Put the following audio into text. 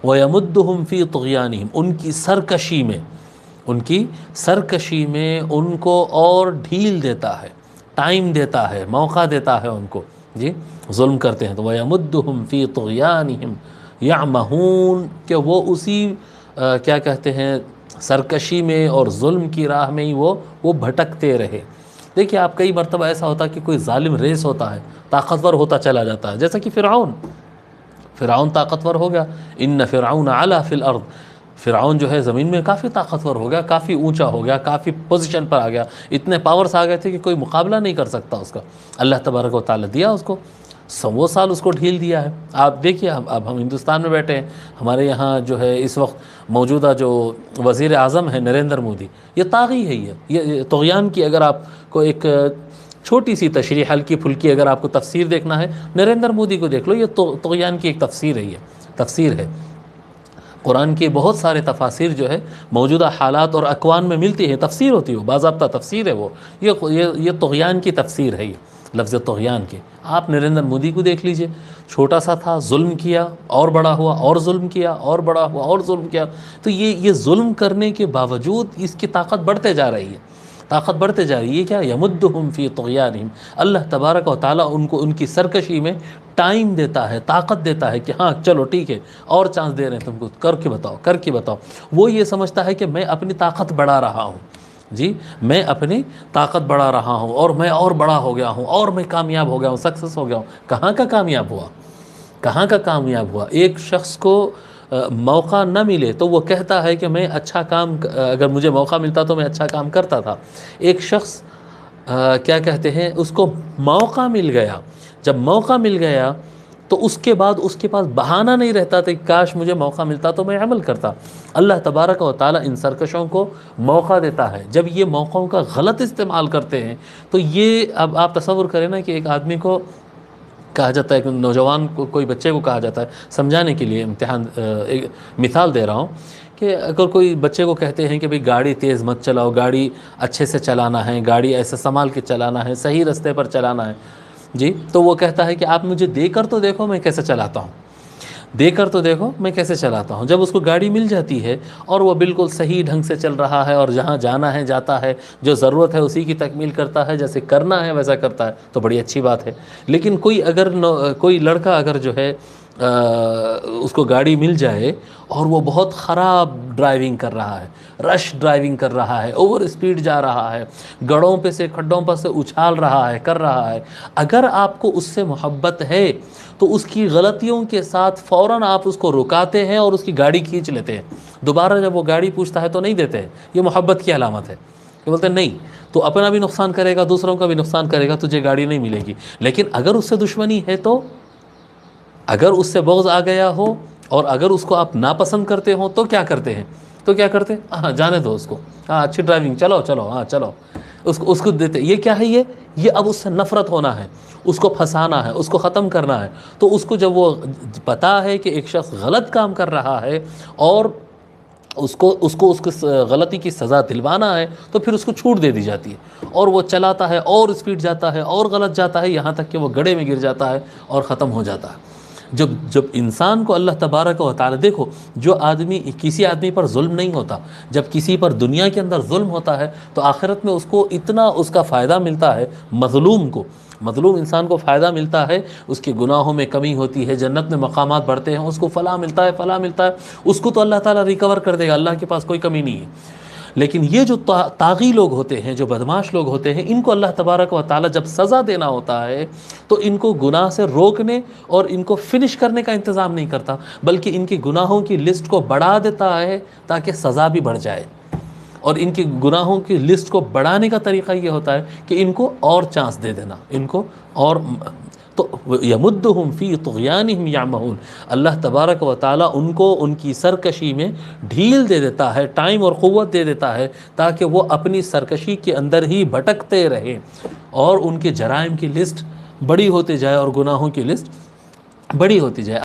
وَيَمُدُّهُمْ فِي طُغْيَانِهِمْ، ان کی سرکشی میں ان کو اور ڈھیل دیتا ہے، ٹائم دیتا ہے، موقع دیتا ہے ان کو، جی ظلم کرتے ہیں تو وَيَمُدُّهُمْ فِي طُغْيَانِهِمْ يَعْمَهُونَ، کہ وہ اسی کیا کہتے ہیں سرکشی میں اور ظلم کی راہ میں ہی وہ بھٹکتے رہے۔ دیکھیے آپ کئی مرتبہ ایسا ہوتا ہے کہ کوئی ظالم ریس ہوتا ہے، طاقتور ہوتا چلا جاتا ہے، جیسا کہ فرعون طاقتور ہو گیا، ان فرعون علا فی الارض، فرعون جو ہے زمین میں کافی طاقتور ہو گیا، کافی اونچا ہو گیا، کافی پوزیشن پر آ گیا، اتنے پاورز آ گئے تھے کہ کوئی مقابلہ نہیں کر سکتا اس کا۔ اللہ تبارک و تعالیٰ دیا اس کو 100 سال اس کو ڈھیل دیا ہے۔ آپ دیکھیے اب ہم ہندوستان میں بیٹھے ہیں، ہمارے یہاں جو ہے اس وقت موجودہ جو وزیر اعظم ہے نریندر مودی، یہ طاغی ہے، یہ طغیان کی اگر آپ کو ایک چھوٹی سی تشریح ہلکی پھلکی اگر آپ کو تفسیر دیکھنا ہے، نریندر مودی کو دیکھ لو، یہ طغیان کی ایک تفسیر ہے، یہ تفسیر ہے۔ قرآن کے بہت سارے تفاسیر جو ہے موجودہ حالات اور اقوام میں ملتی ہیں، تفسیر ہوتی ہے، باضابطہ تفسیر ہے وہ، یہ طغیان کی تفسیر ہے، یہ لفظ طغیان کے۔ آپ نریندر مودی کو دیکھ لیجئے، چھوٹا سا تھا، ظلم کیا اور بڑا ہوا، اور ظلم کیا اور بڑا ہوا، اور ظلم کیا، تو یہ ظلم کرنے کے باوجود اس کی طاقت بڑھتے جا رہی ہے، طاقت بڑھتے جا رہی ہے۔ یہ کیا یمدہم فی طغیانہم، اللہ تبارک و تعالیٰ ان کو ان کی سرکشی میں ٹائم دیتا ہے، طاقت دیتا ہے کہ ہاں چلو ٹھیک ہے، اور چانس دے رہے ہیں تم کو، کر کے بتاؤ۔ وہ یہ سمجھتا ہے کہ میں اپنی طاقت بڑھا رہا ہوں، جی میں اپنی طاقت بڑھا رہا ہوں، اور میں اور بڑا ہو گیا ہوں، اور میں کامیاب ہو گیا ہوں، سکسیس ہو گیا ہوں۔ کہاں کا کامیاب ہوا؟ کہاں کا کامیاب ہوا؟ ایک شخص کو موقع نہ ملے تو وہ کہتا ہے کہ میں اچھا کام، اگر مجھے موقع ملتا تو میں اچھا کام کرتا تھا۔ ایک شخص کیا کہتے ہیں، اس کو موقع مل گیا، جب موقع مل گیا تو اس کے بعد اس کے پاس بہانہ نہیں رہتا تھا کہ کاش مجھے موقع ملتا تو میں عمل کرتا۔ اللہ تبارک و تعالیٰ ان سرکشوں کو موقع دیتا ہے، جب یہ موقعوں کا غلط استعمال کرتے ہیں تو یہ، اب آپ تصور کریں نا کہ ایک آدمی کو کہا جاتا ہے، کہ نوجوان کو، کوئی بچے کو کہا جاتا ہے سمجھانے کے لیے، ایک مثال دے رہا ہوں، کہ اگر کوئی بچے کو کہتے ہیں کہ بھئی گاڑی تیز مت چلاؤ، گاڑی اچھے سے چلانا ہے، گاڑی ایسے سنبھال کے چلانا ہے، صحیح راستے پر چلانا ہے، جی تو وہ کہتا ہے کہ آپ مجھے دے کر تو دیکھو میں کیسے چلاتا ہوں، دے کر تو دیکھو میں کیسے چلاتا ہوں۔ جب اس کو گاڑی مل جاتی ہے اور وہ بالکل صحیح ڈھنگ سے چل رہا ہے، اور جہاں جانا ہے جاتا ہے، جو ضرورت ہے اسی کی تکمیل کرتا ہے، جیسے کرنا ہے ویسا کرتا ہے، تو بڑی اچھی بات ہے۔ لیکن کوئی لڑکا اگر جو ہے اس کو گاڑی مل جائے اور وہ بہت خراب ڈرائیونگ کر رہا ہے، رش ڈرائیونگ کر رہا ہے، اوور اسپیڈ جا رہا ہے، گڑھوں پہ سے کھڈوں پر سے اچھال رہا ہے، کر رہا ہے، اگر آپ کو اس سے محبت ہے تو اس کی غلطیوں کے ساتھ فوراً آپ اس کو رکاتے ہیں اور اس کی گاڑی کھینچ لیتے ہیں۔ دوبارہ جب وہ گاڑی پوچھتا ہے تو نہیں دیتے ہیں، یہ محبت کی علامت ہے، کہ بولتے ہیں نہیں تو اپنا بھی نقصان کرے گا، دوسروں کا بھی نقصان کرے گا، تجھے گاڑی نہیں ملے گی۔ لیکن اگر اس سے دشمنی ہے، تو اگر اس سے بغض آ گیا ہو اور اگر اس کو آپ ناپسند کرتے ہو تو کیا کرتے ہیں؟ ہاں جانے دو اس کو، ہاں اچھی ڈرائیونگ، چلو ہاں چلو، اس کو دیتے۔ یہ کیا ہے؟ یہ اب اس سے نفرت ہونا ہے، اس کو پھنسانا ہے، اس کو ختم کرنا ہے۔ تو اس کو جب وہ پتا ہے کہ ایک شخص غلط کام کر رہا ہے اور اس کو غلطی کی سزا دلوانا ہے، تو پھر اس کو چھوٹ دے دی جاتی ہے، اور وہ چلاتا ہے اور اسپیڈ جاتا ہے اور غلط جاتا ہے، یہاں تک کہ وہ گڑھے میں گر جاتا ہے اور ختم ہو جاتا ہے۔ جب انسان کو اللہ تبارک و تعالی، دیکھو جو آدمی، کسی آدمی پر ظلم نہیں ہوتا، جب کسی پر دنیا کے اندر ظلم ہوتا ہے تو آخرت میں اس کو اتنا اس کا فائدہ ملتا ہے، مظلوم انسان کو فائدہ ملتا ہے، اس کے گناہوں میں کمی ہوتی ہے، جنت میں مقامات بڑھتے ہیں، اس کو فلاح ملتا ہے، اس کو تو اللہ تعالیٰ ریکور کر دے گا، اللہ کے پاس کوئی کمی نہیں ہے۔ لیکن یہ جو طاغی لوگ ہوتے ہیں، جو بدماش لوگ ہوتے ہیں، ان کو اللہ تبارک و تعالیٰ جب سزا دینا ہوتا ہے تو ان کو گناہ سے روکنے اور ان کو فنش کرنے کا انتظام نہیں کرتا، بلکہ ان کی گناہوں کی لسٹ کو بڑھا دیتا ہے تاکہ سزا بھی بڑھ جائے۔ اور ان کی گناہوں کی لسٹ کو بڑھانے کا طریقہ یہ ہوتا ہے کہ ان کو اور چانس دے دینا، ان کو اور، تو یمدہم فی طغیانہم یعمہون، اللہ تبارک و تعالیٰ ان کو ان کی سرکشی میں ڈھیل دے دیتا ہے، ٹائم اور قوت دے دیتا ہے، تاکہ وہ اپنی سرکشی کے اندر ہی بھٹکتے رہیں اور ان کے جرائم کی لسٹ بڑی ہوتی جائے اور گناہوں کی لسٹ بڑی ہوتی جائے۔